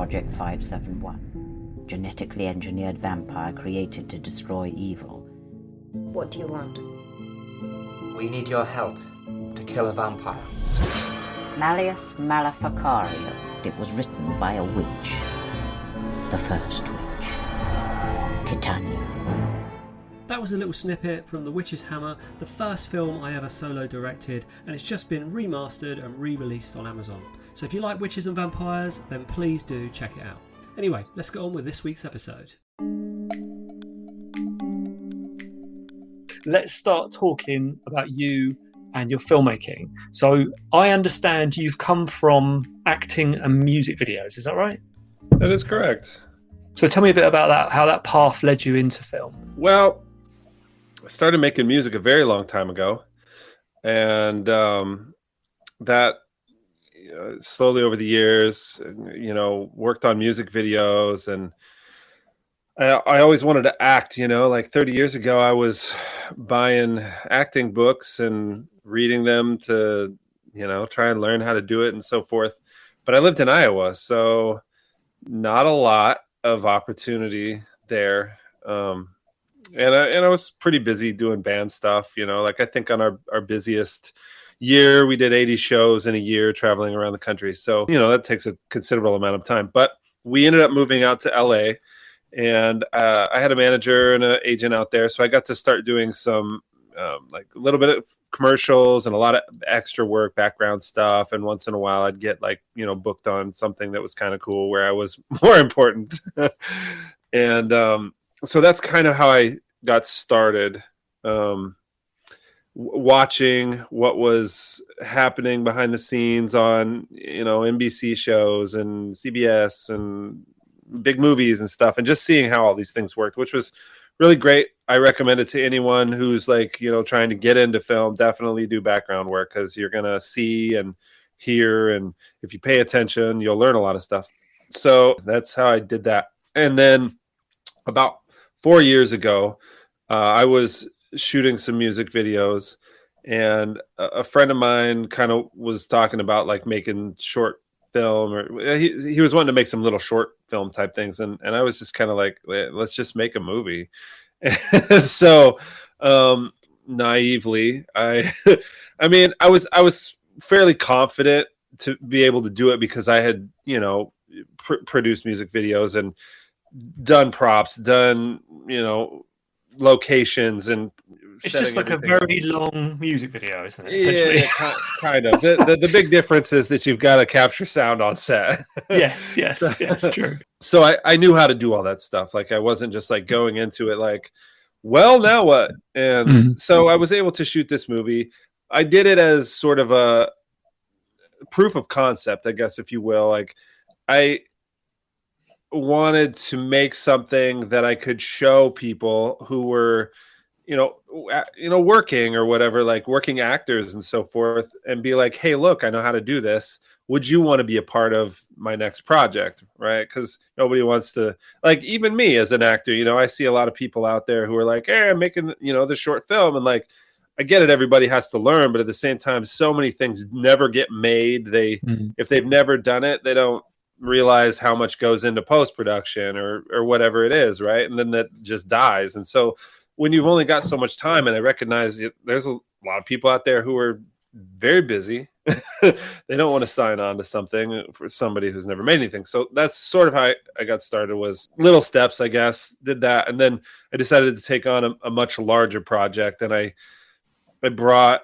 Project 571, genetically engineered vampire created to destroy evil. What do you want? We need your help to kill a vampire. Malleus Maleficario. It was written by a witch. The first witch. Titania. That was a little snippet from The Witch's Hammer, the first film I ever solo directed, and it's just been remastered and re-released on Amazon. So if you like witches and vampires, then please do check it out. Anyway, let's get on with this week's episode. Let's start talking about you and your filmmaking. So I understand you've come from acting and music videos, is that right? That is correct. So tell me a bit about that, how that path led you into film. Well, I started making music a very long time ago, and that slowly over the years, worked on music videos, and I always wanted to act. Like 30 years ago, I was buying acting books and reading them to, try and learn how to do it and so forth. But I lived in Iowa, so not a lot of opportunity there. And I was pretty busy doing band stuff, like I think on our busiest year, we did 80 shows in a year traveling around the country. So, that takes a considerable amount of time. But we ended up moving out to LA, and I had a manager and an agent out there. So I got to start doing some like a little bit of commercials and a lot of extra work, background stuff. And once in a while I'd get booked on something that was kind of cool where I was more important. And so that's kind of how I got started, watching what was happening behind the scenes on, NBC shows and CBS and big movies and stuff, and just seeing how all these things worked, which was really great. I recommend it to anyone who's trying to get into film. Definitely do background work, because you're going to see and hear, and if you pay attention, you'll learn a lot of stuff. So that's how I did that. And then about 4 years ago, I was shooting some music videos, and a friend of mine kind of was talking about making short film, or he was wanting to make some little short film type things. And I was just kind of like, let's just make a movie. And so naively, I was fairly confident to be able to do it, because I had, produced music videos and done props, done, locations, and it's just like a very long music video, isn't it? Yeah, kind of. The big difference is that you've got to capture sound on set. Yes, true. So I knew how to do all that stuff. I wasn't just going into it well, now what? And so I was able to shoot this movie. I did it as sort of a proof of concept, I guess, if you will. I wanted to make something that I could show people who were, working or whatever, working actors and so forth, and be like, hey, look, I know how to do this. Would you want to be a part of my next project? Right? Because nobody wants to, even me as an actor, I see a lot of people out there who are like, hey, I'm making, the short film. And I get it. Everybody has to learn. But at the same time, so many things never get made. If they've never done it, they don't realize how much goes into post-production or whatever it is. Right. And then that just dies. And so when you've only got so much time, and I recognize there's a lot of people out there who are very busy. They don't want to sign on to something for somebody who's never made anything. So that's sort of how I got started, was little steps, I guess, did that. And then I decided to take on a much larger project. And I brought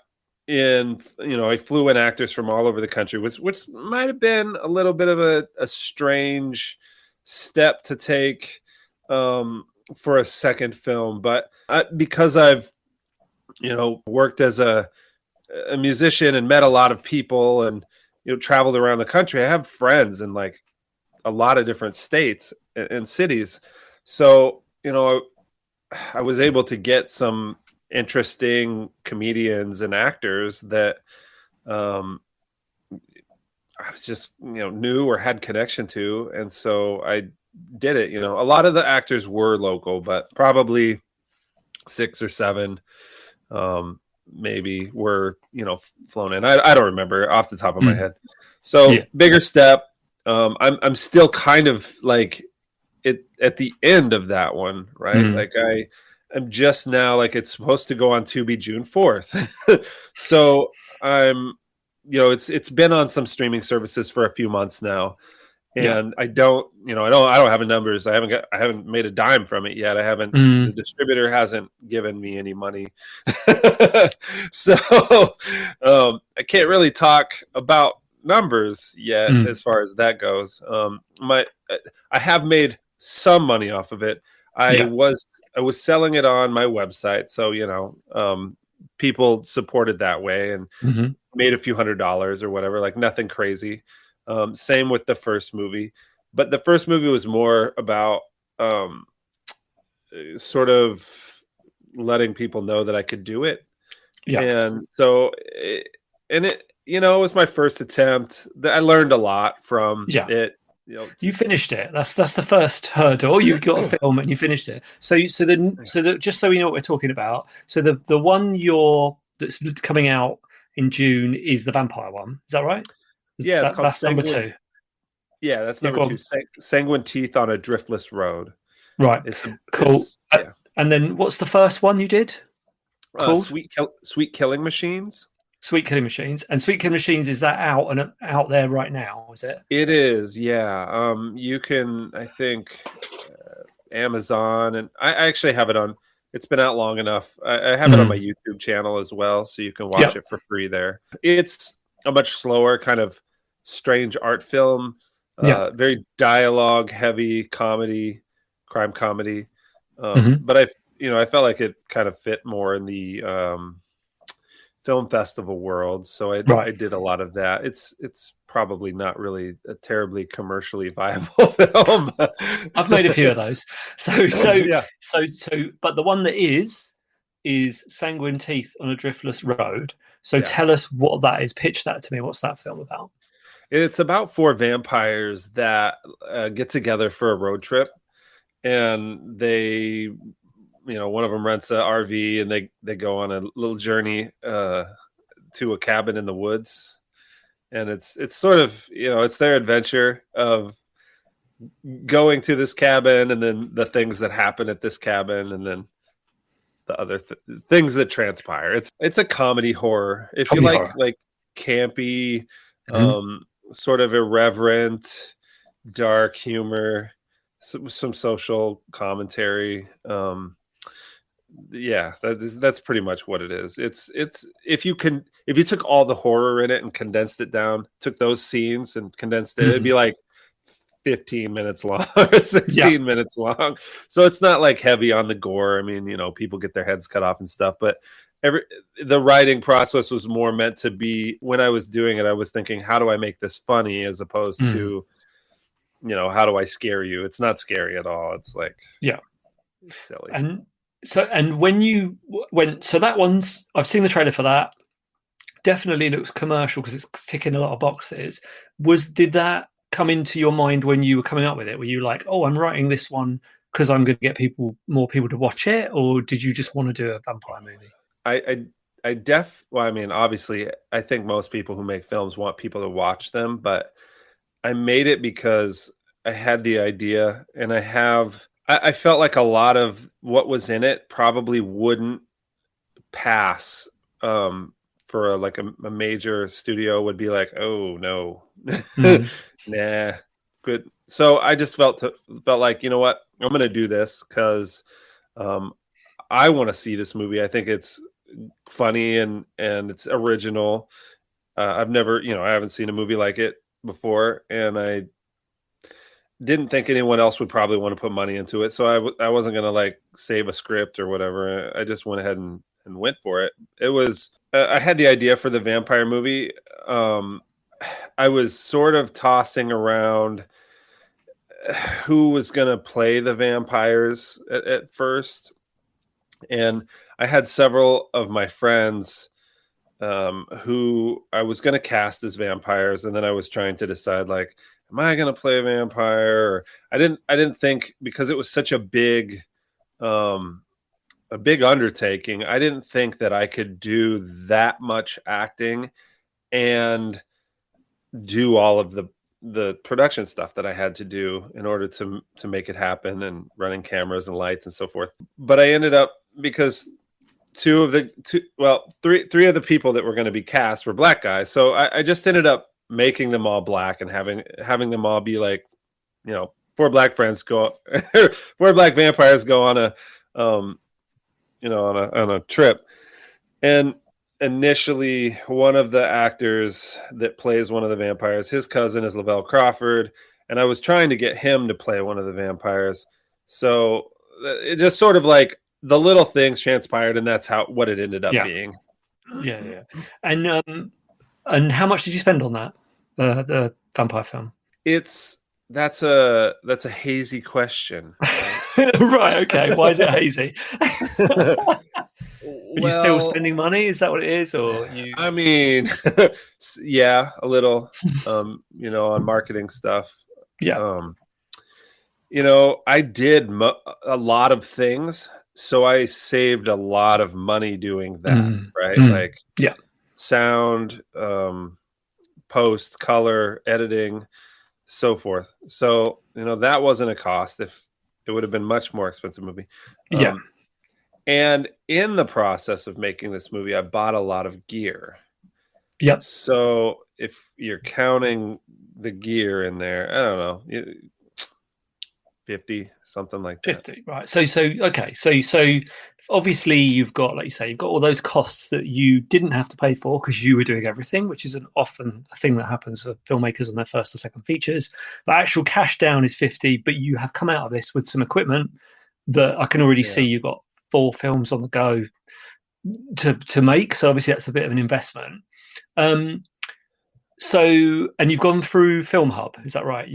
in, I flew in actors from all over the country, which might have been a little bit of a strange step to take for a second film. But because I've, worked as a musician and met a lot of people and, traveled around the country, I have friends in a lot of different states and cities. So, I was able to get some interesting comedians and actors that I was just knew or had connection to, and so I did it. A lot of the actors were local, but probably 6 or 7 maybe were flown in. I don't remember off the top of my head. So bigger step, I'm still kind of like it at the end of that one, right? Like I'm just now, like, it's supposed to go on Tubi June 4th. So I'm, it's been on some streaming services for a few months now. And I don't have the numbers. I haven't made a dime from it yet. The distributor hasn't given me any money. So I can't really talk about numbers yet as far as that goes. I have made some money off of it. I was selling it on my website, so people supported that way and made a few $100s or whatever, like nothing crazy. Same with the first movie, but the first movie was more about sort of letting people know that I could do it. And so it was my first attempt. I learned a lot from it. You finished it. That's the first hurdle. You got a film and you finished it. So just so we know what we're talking about. So the one that's coming out in June is the vampire one. Is that right? Yeah, it's called that's number 2. Yeah, that's number 2. Sanguine Teeth on a Driftless Road. Right. Cool. And then what's the first one you did? Sweet Killing Machines. Sweet Killing Machines. And Sweet Killing Machines, is that out there right now? Is it? It is. Yeah. You can, I think, Amazon, and I actually have it on. It's been out long enough. I have it on my YouTube channel as well, so you can watch it for free there. It's a much slower kind of strange art film, very dialogue heavy comedy, crime comedy. But I felt like it kind of fit more in the film festival world, so I did a lot of that. It's probably not really a terribly commercially viable film. I've made a few of those. But the one that is Sanguine Teeth on a Driftless Road. So tell us what that is. Pitch that to me. What's that film about? It's about 4 vampires that get together for a road trip, and they, one of them rents an RV and they go on a little journey to a cabin in the woods. And it's sort of, it's their adventure of going to this cabin, and then the things that happen at this cabin, and then the other things that transpire. It's a comedy horror. If you like campy, sort of irreverent, dark humor, some social commentary. That's pretty much what it is. It's if you took all the horror in it and condensed it down, took those scenes and condensed it, it'd be like 15 minutes long or 16 minutes long. So it's not like heavy on the gore. I mean, people get their heads cut off and stuff, but the writing process was more meant to be, when I was doing it, I was thinking, how do I make this funny, as opposed to, how do I scare you? It's not scary at all. It's like, it's silly. And when you went, so that one's, I've seen the trailer for that. Definitely looks commercial because it's ticking a lot of boxes. Did that come into your mind when you were coming up with it? Were you like, oh, I'm writing this one because I'm going to get more people to watch it? Or did you just want to do a vampire movie? Obviously, I think most people who make films want people to watch them, but I made it because I had the idea, and I felt like a lot of what was in it probably wouldn't pass for a major studio would be like, oh no, nah, good. So I just felt like, you know what, I'm going to do this because I want to see this movie. I think it's funny and it's original. I've never, I haven't seen a movie like it before, and I didn't think anyone else would probably want to put money into it. So I wasn't going to save a script or whatever. I just went ahead and went for it. It was, I had the idea for the vampire movie. I was sort of tossing around who was going to play the vampires at first. And I had several of my friends who I was going to cast as vampires. And then I was trying to decide, am I going to play a vampire? Or I didn't think, because it was such a big undertaking. I didn't think that I could do that much acting and do all of the the production stuff that I had to do in order to make it happen, and running cameras and lights and so forth. But I ended up, because three of the people that were going to be cast were black guys, so I just ended up making them all black and having them all be like, you know, four black vampires go on a on a trip. And initially, one of the actors that plays one of the vampires, his cousin is Lavelle Crawford, and I was trying to get him to play one of the vampires. So it just sort of like the little things transpired, and that's what it ended up being. Yeah. And how much did you spend on that, the vampire film? That's a hazy question. Right. Okay. Why is it hazy? Are you still spending money? Is that what it is, or you? I mean, yeah, a little. On marketing stuff. Yeah. I did a lot of things, so I saved a lot of money doing that. Right. Like, sound, post, color, editing, so forth. So that wasn't a cost. If it would have been much more expensive movie. And in the process of making this movie, I bought a lot of gear. Yep. So if you're counting the gear in there, I don't know, 50, something like that. 50, right. So obviously you've got, like you say, you've got all those costs that you didn't have to pay for because you were doing everything, which is often a thing that happens for filmmakers on their first or second features. But actual cash down is 50, but you have come out of this with some equipment that I can already see you've got 4 films on the go to make. So obviously that's a bit of an investment. And you've gone through Film Hub, is that right?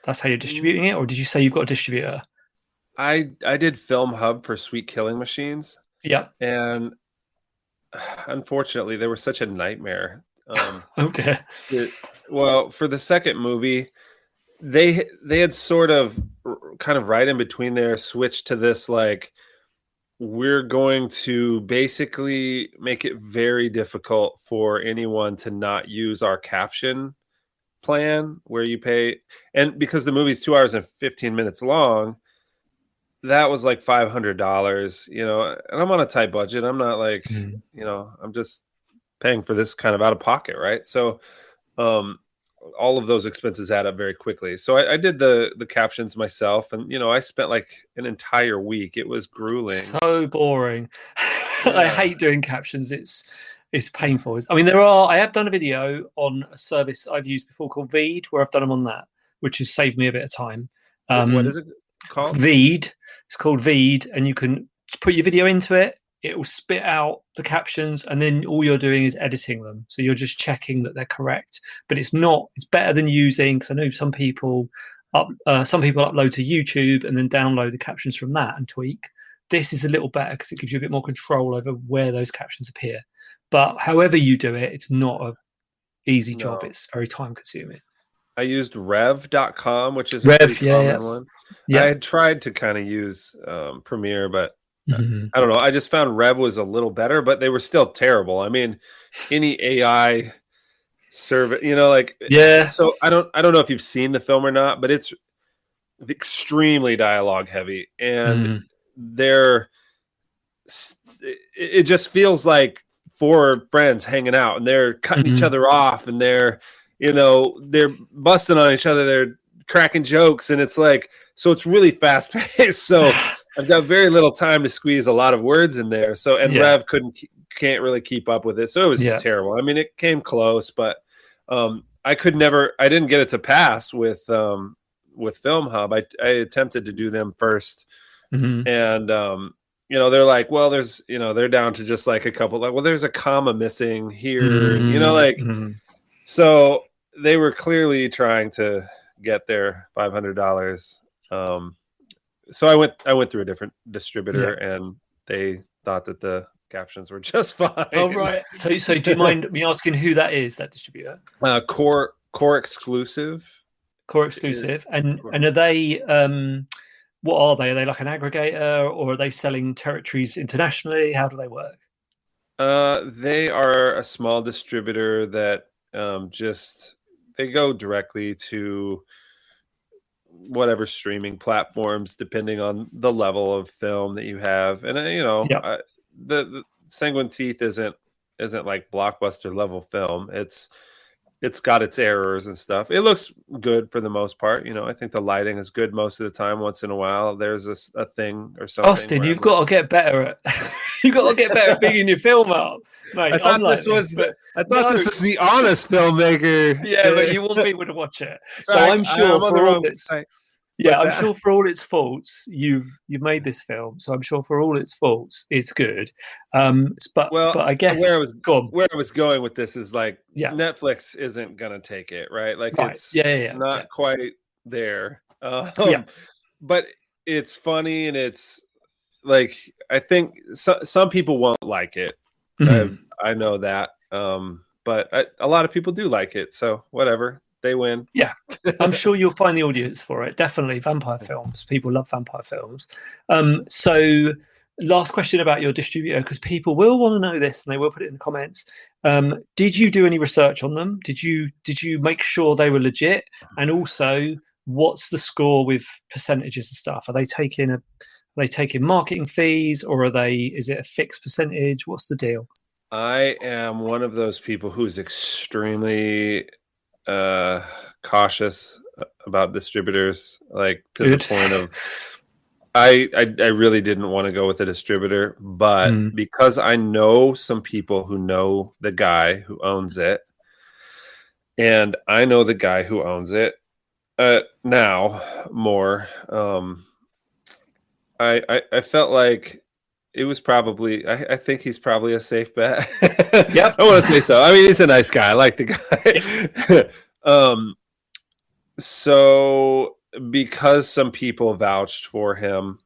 That's how you're distributing it, or did you say you've got a distributor? I did Film Hub for Sweet Killing Machines. Yeah. And unfortunately, they were such a nightmare. Okay. For the second movie, they had sort of kind of right in between there switched to this, like, we're going to basically make it very difficult for anyone to not use our caption plan, where you pay, and because the movie's 2 hours and 15 minutes long, that was like $500, and I'm on a tight budget. I'm not like, I'm just paying for this kind of out of pocket, right? So all of those expenses add up very quickly. So I did the captions myself, and I spent like an entire week. It was grueling. So boring. Yeah. I hate doing captions. It's painful. I mean, I have done a video on a service I've used before called Veed, where I've done them on that, which has saved me a bit of time. What is it called? Veed. It's called Veed, and you can put your video into it. It will spit out the captions, and then all you're doing is editing them. So you're just checking that they're correct. But it's better than using, because I know some people upload to YouTube and then download the captions from that and tweak. This is a little better because it gives you a bit more control over where those captions appear. But however you do it, it's not an easy job. It's very time consuming. I used rev.com, which is a pretty common one. Yeah. I had tried to kind of use Premiere, but I don't know. I just found Rev was a little better, but they were still terrible. I mean, any AI service, So I don't know if you've seen the film or not, but it's extremely dialogue heavy, and it just feels like 4 friends hanging out, and they're cutting each other off, and they're busting on each other, they're cracking jokes, and it's like, so it's really fast paced. So I've got very little time to squeeze a lot of words in there. So, and Rev can't really keep up with it. So it was just terrible. I mean, it came close, but I didn't get it to pass with Film Hub. I attempted to do them first, and they're like, well, there's, they're down to just like a couple, like, well, there's a comma missing here, so they were clearly trying to get their $500. So I went through a different distributor, and they thought that the captions were just fine. Oh, right. So do you mind me asking who that is, that distributor? Core Exclusive. Core Exclusive. And are they, what are they? Are they like an aggregator, or are they selling territories internationally? How do they work? They are a small distributor that go directly to whatever streaming platforms, depending on the level of film that you have. And the Sanguine Teeth isn't like blockbuster level film. It's got its errors and stuff. It looks good for the most part. I think the lighting is good most of the time. Once in a while, there's a thing or something. Austin, you've got to get better at you've got to get better at bigging your film up, mate. I thought this was the honest filmmaker. Yeah, but you want people to watch it. So Right, I'm sure I'm on the for all wrong its site. I'm sure for all its faults, you've made this film. So I'm sure for all its faults, it's good. But I guess where I was going with this is like Netflix isn't gonna take it, right? Like it's not quite there. But it's funny, and it's like I think some people won't like it. I know that, but a lot of people do like it. So whatever. They win. Yeah. I'm sure you'll find the audience for it. Definitely vampire films. People love vampire films. So last question about your distributor, because people will want to know this and they will put it in the comments. Did you do any research on them? Did you make sure they were legit? And also, what's the score with percentages and stuff? Are they taking marketing fees, or is it a fixed percentage? What's the deal? I am one of those people who's extremely cautious about distributors, like to the point of I really didn't want to go with a distributor, but because I know some people who know the guy who owns it, and I know the guy who owns it now more, I felt like it was probably, I think he's probably a safe bet. Yep. I want to say so. I mean, he's a nice guy. I like the guy. So because some people vouched for him,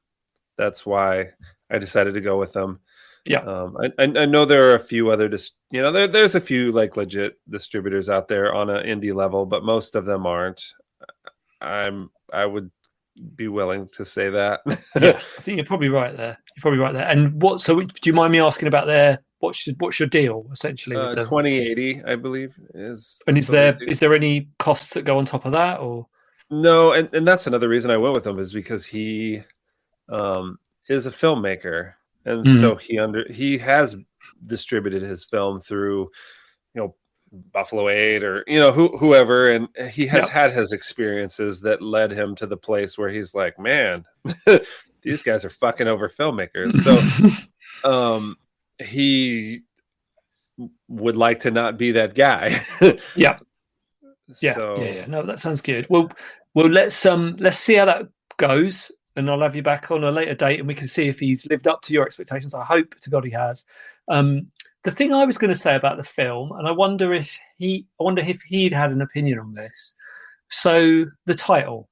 that's why I decided to go with them. Yeah. I know there are a few other, there's a few like legit distributors out there on an indie level, but most of them aren't. I would be willing to say that. Yeah, I think you're probably right there. And so do you mind me asking about what's your deal essentially? 2080, I believe is. And is there any costs that go on top of that, or? No, and that's another reason I went with him, is because he is a filmmaker, and so he has distributed his film through, Buffalo 8 or whoever, and he has had his experiences that led him to the place where he's like, man, these guys are fucking over filmmakers. So he would like to not be that guy. Yeah. So, No, that sounds good. Well, let's see how that goes, and I'll have you back on a later date, and we can see if he's lived up to your expectations. I hope to God he has. The thing I was going to say about the film, and I wonder if he'd had an opinion on this. So the title,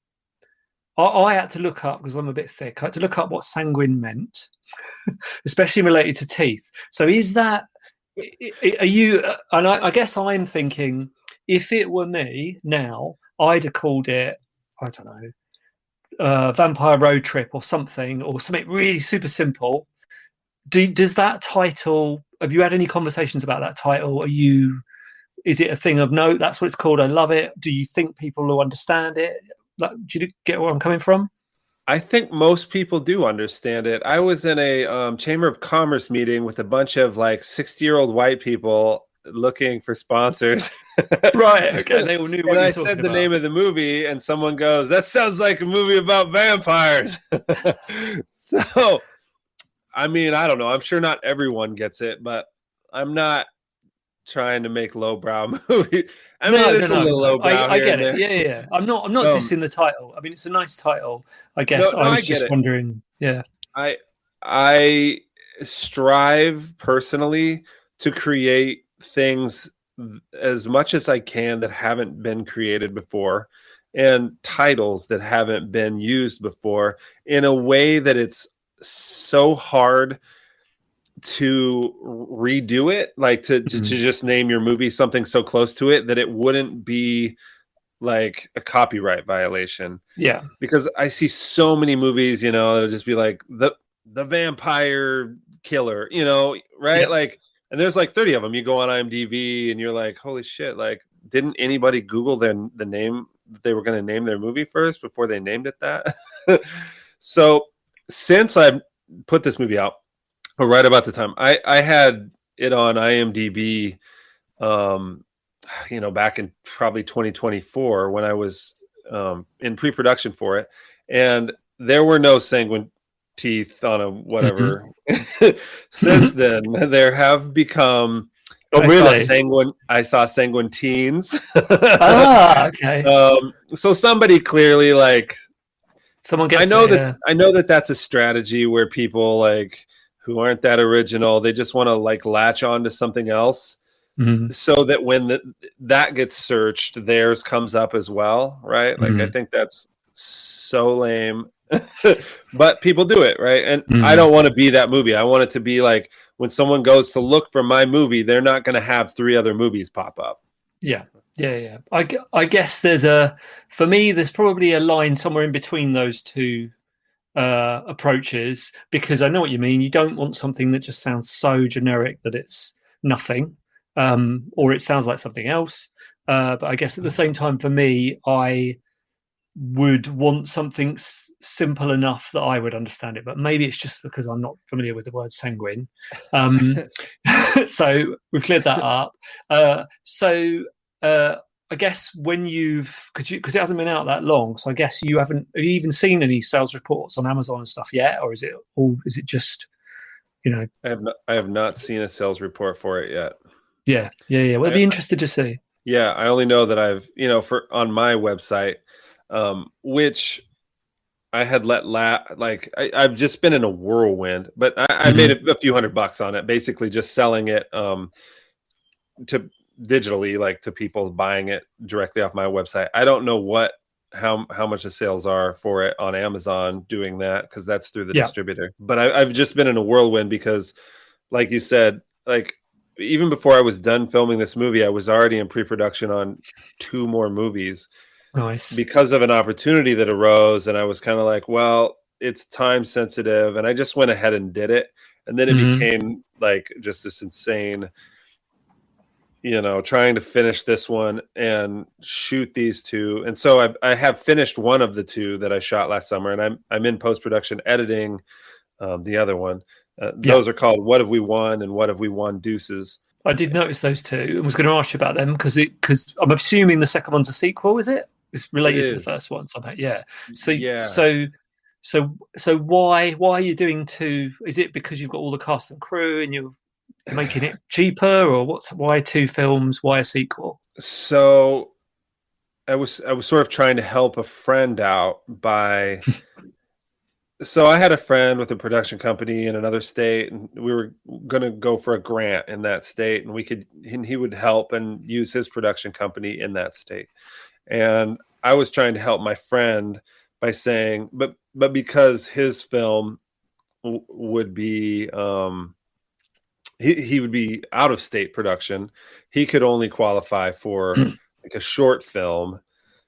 I had to look up, because I'm a bit thick. I had to look up what sanguine meant, especially related to teeth. So is that? Are you? And I guess I'm thinking, if it were me now, I'd have called it, I don't know, Vampire Road Trip or something really super simple. Does that title? Have you had any conversations about that title? Is it a thing of no? That's what it's called. I love it. Do you think people will understand it? Like, do you get where I'm coming from? I think most people do understand it. I was in a Chamber of Commerce meeting with a bunch of like 60-year-old white people looking for sponsors. Right. Okay. They all knew what and you I were said talking the about. name of the movie, and someone goes, "That sounds like a movie about vampires." So, I mean, I don't know. I'm sure not everyone gets it, but I'm not trying to make lowbrow movie. I mean, it's a little lowbrow. I get it. Yeah. I'm not dissing the title. I mean, it's a nice title, I guess. No, I was just wondering. Yeah. I strive personally to create things as much as I can that haven't been created before, and titles that haven't been used before, in a way that it's so hard to redo it, like to just name your movie something so close to it that it wouldn't be like a copyright violation. Yeah, because I see so many movies, that'll just be like the vampire killer, right? Yeah. Like, and there's like 30 of them. You go on IMDb and you're like, holy shit, like didn't anybody Google the name that they were going to name their movie first before they named it that? So since I put this movie out, or right about the time, I had it on IMDb, back in probably 2024 when I was in pre-production for it, and there were no Sanguine Teeth on a whatever. Since then, there have become. Oh, really? I saw Sanguine Teens. Okay. So somebody clearly like. Someone gets. I know that that's a strategy where people like who aren't that original, they just want to like latch on to something else. So that when that gets searched, theirs comes up as well, right? Like I think that's so lame, but people do it, right? And I don't want to be that movie. I want it to be like when someone goes to look for my movie, they're not going to have 3 other movies pop up. Yeah. I guess for me, there's probably a line somewhere in between those two approaches, because I know what you mean. You don't want something that just sounds so generic that it's nothing. Or it sounds like something else. But I guess at the same time, for me, I would want something simple enough that I would understand it. But maybe it's just because I'm not familiar with the word sanguine. So we've cleared that up. I guess when because it hasn't been out that long, so I guess have you even seen any sales reports on Amazon and stuff yet, or is it just, I have not seen a sales report for it yet. Yeah. Well, I'd be interested to see. Yeah, I only know that I've, on my website, which I had I've just been in a whirlwind, but I made a few $100 on it, basically just selling it to digitally, like to people buying it directly off my website. I don't know how much the sales are for it on Amazon doing that, because that's through the distributor. But I've just been in a whirlwind because, like you said, like, even before I was done filming this movie, I was already in pre-production on 2 more movies. Nice. Because of an opportunity that arose, and I was kind of like, well, it's time sensitive, and I just went ahead and did it. And then it became like just this insane, trying to finish this one and shoot these 2. And so I have finished one of the 2 that I shot last summer, and I'm in post-production editing the other one. Those are called What Have We Won and What Have We Won Deuces. I did notice those 2 and was going to ask you about them because I'm assuming the second one's a sequel, is it? It's related to the first one somehow. Yeah. So why are you doing 2? Is it because you've got all the cast and crew and you're making it cheaper, or why 2 films? Why a sequel? So I was sort of trying to help a friend out by. So I had a friend with a production company in another state, and we were going to go for a grant in that state, and he would help and use his production company in that state. And I was trying to help my friend by saying, but because his film would be, he would be out of state production, he could only qualify for like a short film.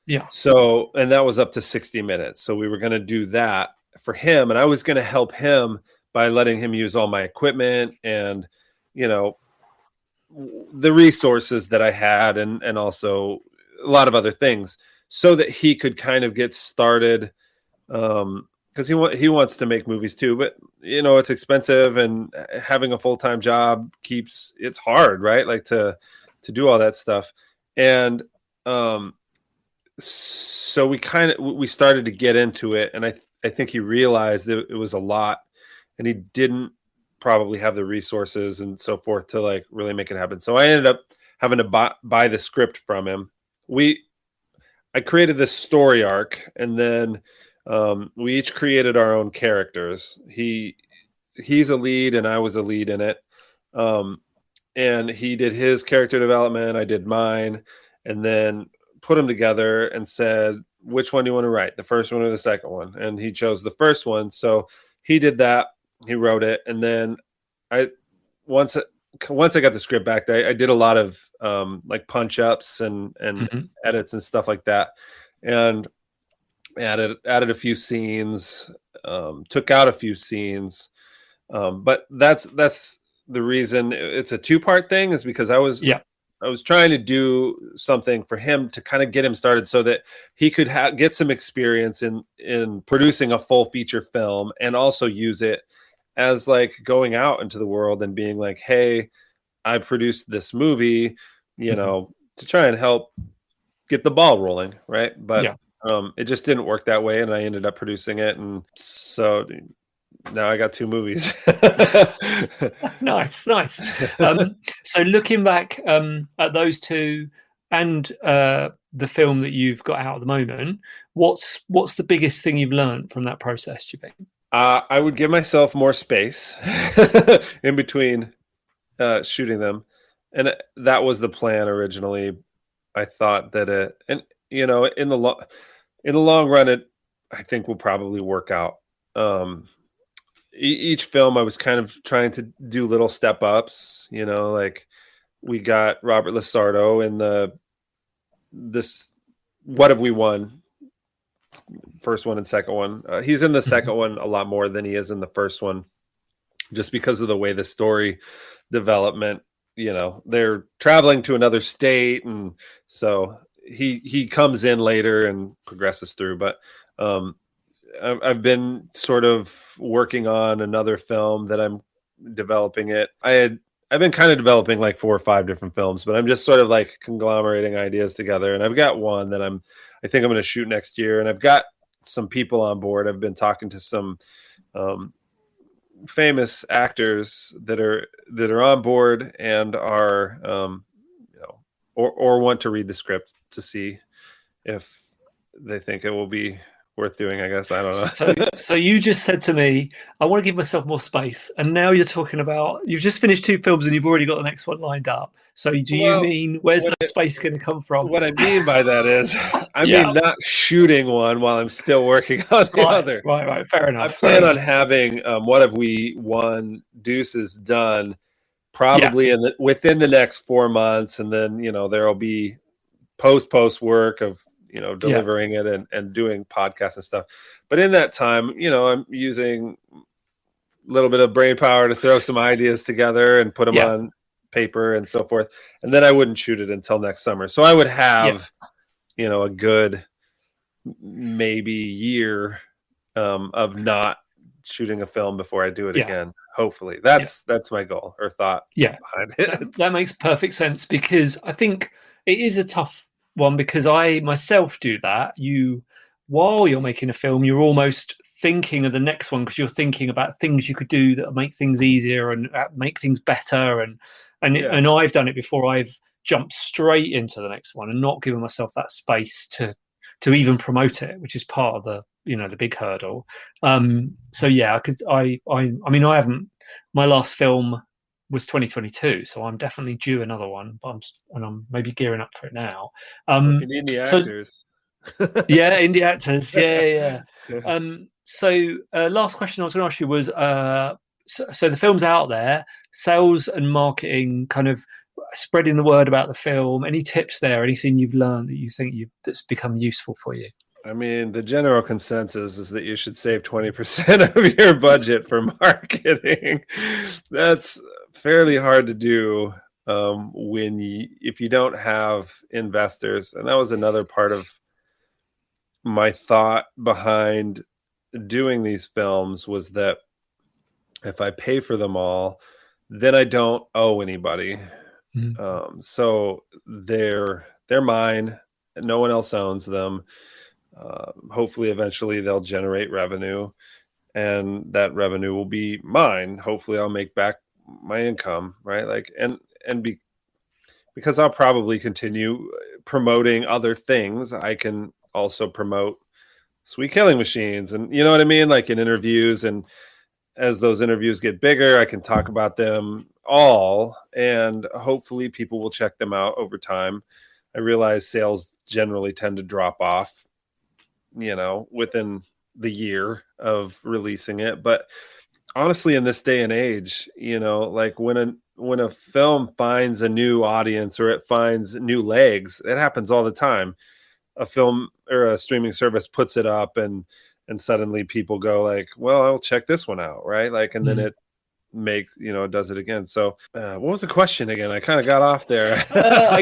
Yeah. So, and that was up to 60 minutes. So we were going to do that for him, and I was going to help him by letting him use all my equipment and, the resources that I had, and also a lot of other things, so that he could kind of get started. Because he wants to make movies too, but it's expensive, and having a full-time job it's hard, right? Like to do all that stuff. And so we started to get into it, and I think he realized that it was a lot, and he didn't probably have the resources and so forth to like really make it happen. So I ended up having to buy the script from him. I created this story arc, and then we each created our own characters. He's a lead, and I was a lead in it. And he did his character development, I did mine, and then put them together and said, which one do you want to write, the first one or the second one? And he chose the first one. So he did that. He wrote it. And then once I got the script back, I did a lot of like punch ups and edits and stuff like that. And added a few scenes, took out a few scenes. But that's the reason it's a 2-part thing, is because I was trying to do something for him to kind of get him started so that he could get some experience in producing a full feature film, and also use it as like going out into the world and being like, hey, I produced this movie, you know, to try and help get the ball rolling. Right. But it just didn't work that way. And I ended up producing it. And so now I got 2 movies. Nice. So looking back at those 2 and the film that you've got out at the moment, what's the biggest thing you've learned from that process, do you think? I would give myself more space in between shooting them. And that was the plan originally. I thought that and you know, in the long run, I think will probably work out. Each film I was kind of trying to do little step ups, you know, like we got Robert Lasardo in this What Have We Won? First one and second one. He's in the second one a lot more than he is in the first one, just because of the way the story development, you know, they're traveling to another state. And so he comes in later and progresses through. But I've been sort of working on another film that I'm developing it. I've been kind of developing like 4 or 5 different films, but I'm just sort of like conglomerating ideas together. And I've got one that I think I'm going to shoot next year. And I've got some people on board. I've been talking to some famous actors that are on board and are, you know, or want to read the script to see if they think it will be worth doing, I guess. I don't know. So you just said to me, I want to give myself more space. And now you're talking about, you've just finished 2 films and you've already got the next one lined up. So do you mean, where's that space going to come from? What I mean by that is, I mean not shooting one while I'm still working on the other. Right. Fair enough. I plan on having What Have We Won? Deuces done probably within the next 4 months. And then, you know, there'll be post work of, you know, delivering it and doing podcasts and stuff. But in that time, you know, I'm using a little bit of brain power to throw some ideas together and put them on paper and so forth. And then I wouldn't shoot it until next summer. So I would have, you know, a good maybe year of not shooting a film before I do it again. Hopefully that's my goal or thought behind it. That makes perfect sense, because I think it is a tough one, because I myself do that. While you're making a film, you're almost thinking of the next one, because you're thinking about things you could do that make things easier and make things better. And I've done it before. I've jumped straight into the next one and not given myself that space to even promote it, which is part of the, you know, the big hurdle. So yeah, because I mean, I haven't, my last film was 2022, so I'm definitely due another one, but I'm maybe gearing up for it now. Indie actors. Indie actors. Yeah. So last question I was going to ask you was, so the film's out there, sales and marketing, kind of spreading the word about the film. Any tips there? Anything you've learned that you think that's become useful for you? I mean, the general consensus is that you should save 20% of your budget for marketing. That's fairly hard to do if you don't have investors. And that was another part of my thought behind doing these films, was that if I pay for them all, then I don't owe anybody. So they're mine. No one else owns them. Hopefully eventually they'll generate revenue, and that revenue will be mine. Hopefully I'll make back my income, right? Like, because I'll probably continue promoting other things, I can also promote Sweet Killing Machines, and you know what I mean? Like in interviews, and as those interviews get bigger, I can talk about them all, and hopefully people will check them out over time. I realize sales generally tend to drop off, you know, within the year of releasing it. But honestly, in this day and age, you know, like when a film finds a new audience or it finds new legs, it happens all the time. A film or a streaming service puts it up and suddenly people go like, well, I'll check this one out. Right. Like, and then does it again. So what was the question again? I kind of got off there. I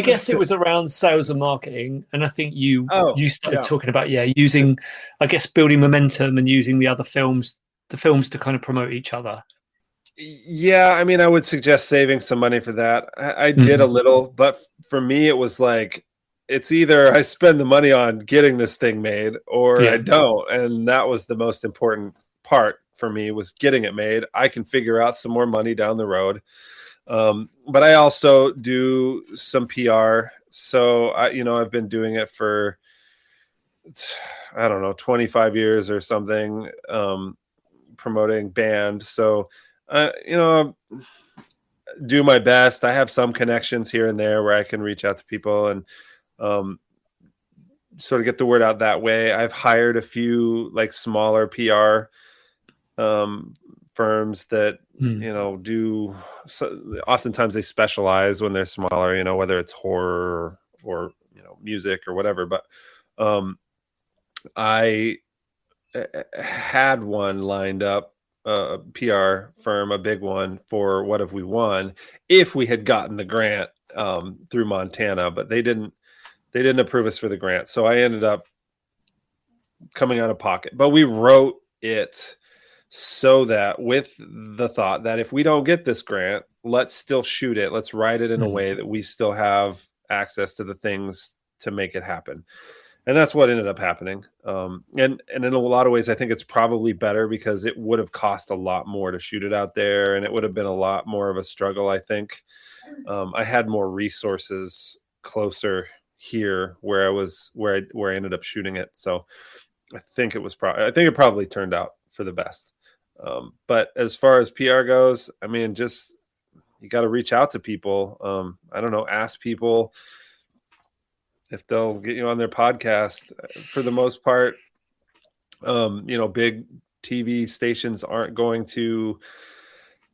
guess it was around sales and marketing, and I think you started talking about using, I guess, building momentum and using the films to kind of promote each other. Yeah, I mean, I would suggest saving some money for that. I did a little, but for me, it was like, it's either I spend the money on getting this thing made or I don't. And that was the most important part for me, was getting it made. I can figure out some more money down the road. But I also do some PR. So I've been doing it for, I don't know, 25 years or something, promoting band. So, do my best. I have some connections here and there where I can reach out to people and sort of get the word out that way. I've hired a few like smaller PR firms that do. So oftentimes they specialize when they're smaller. Whether it's horror or music or whatever. But I had one lined up. A PR firm, a big one, for What Have We Won, if we had gotten the grant through Montana, but they didn't approve us for the grant. So I ended up coming out of pocket. But we wrote it so that, with the thought that if we don't get this grant, let's still shoot it. Let's write it in a way that we still have access to the things to make it happen. And that's what ended up happening. And in a lot of ways, I think it's probably better, because it would have cost a lot more to shoot it out there, and it would have been a lot more of a struggle, I think. I had more resources closer here where I ended up shooting it. So I think it probably turned out for the best. But as far as PR goes, I mean, just, you got to reach out to people. I don't know, ask people if they'll get you on their podcast. For the most part, big TV stations aren't going to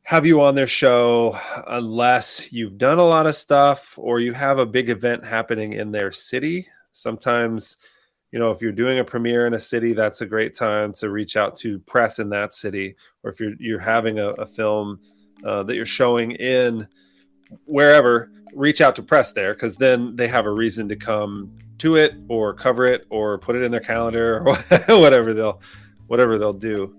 have you on their show unless you've done a lot of stuff or you have a big event happening in their city. Sometimes, if you're doing a premiere in a city, that's a great time to reach out to press in that city. Or if you're having a film that you're showing in wherever, reach out to press there, because then they have a reason to come to it or cover it or put it in their calendar or whatever they'll do.